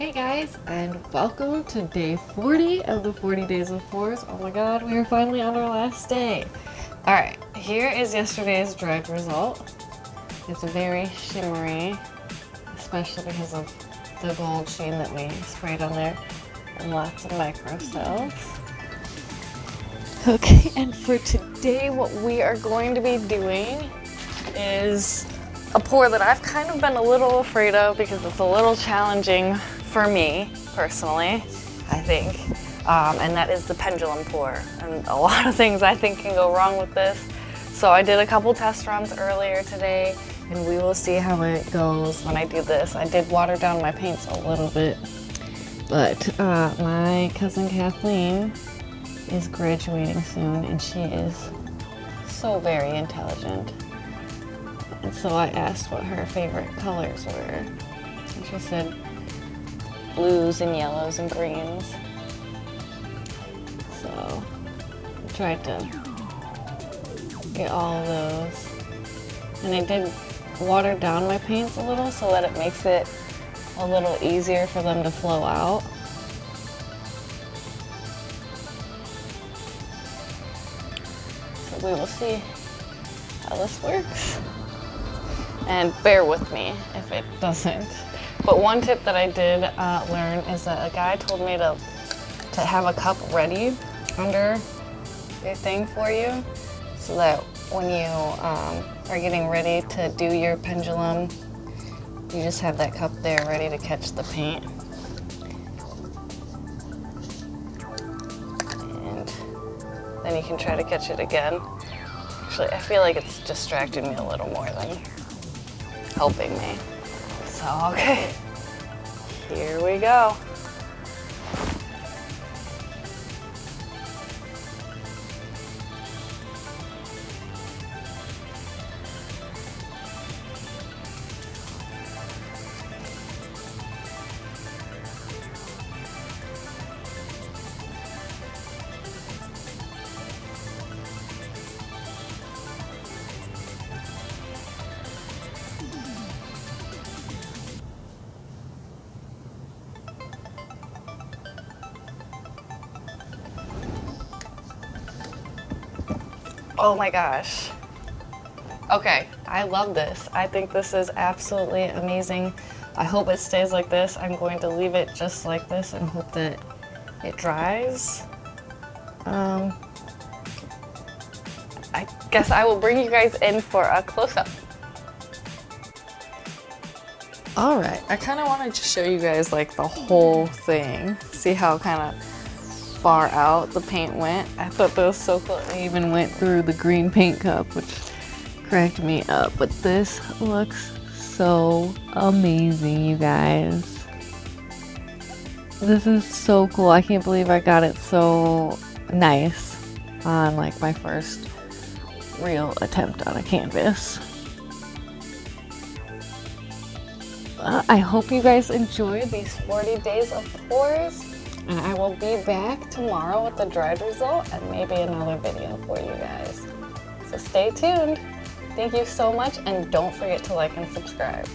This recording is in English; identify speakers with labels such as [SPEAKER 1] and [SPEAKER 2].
[SPEAKER 1] Hey guys, and welcome to day 40 of the 40 Days of Pours. Oh my god, we are finally on our last day. Alright, here is yesterday's dried result. It's very shimmery, especially because of the gold sheen that we sprayed on there, and lots of micro cells. Okay, and for today what we are going to be doing is a pour that I've kind of been a little afraid of because it's a little challenging for me personally, I think, and that is the Pendulum Pour. And a lot of things I think can go wrong with this. So I did a couple test runs earlier today, and we will see how it goes when I do this. I did water down my paints a little bit, but my cousin Kathleen is graduating soon, and she is so very intelligent. And so I asked what her favorite colors were, and she said blues and yellows and greens. So I tried to get all of those. And I did water down my paints a little so that it makes it a little easier for them to flow out. So we will see how this works. And bear with me if it doesn't. But one tip that I did learn is that a guy told me to have a cup ready under your thing for you, so that when you are getting ready to do your pendulum, you just have that cup there ready to catch the paint. And then you can try to catch it again. Actually, I feel like it's distracting me a little more than helping me. So, okay, here we go. Oh my gosh. Okay, I love this. I think this is absolutely amazing. I hope it stays like this. I'm going to leave it just like this and hope that it dries. I guess I will bring you guys in for a close-up. All right, I kind of wanted to show you guys like the whole thing. See how kind of far out the paint went. I thought that was so cool. It even went through the green paint cup, which cracked me up. But this looks so amazing, you guys. This is so cool. I can't believe I got it so nice on like my first real attempt on a canvas. I hope you guys enjoyed these 40 days of pours. And I will be back tomorrow with the dried result and maybe another video for you guys. So stay tuned. Thank you so much, and don't forget to like and subscribe.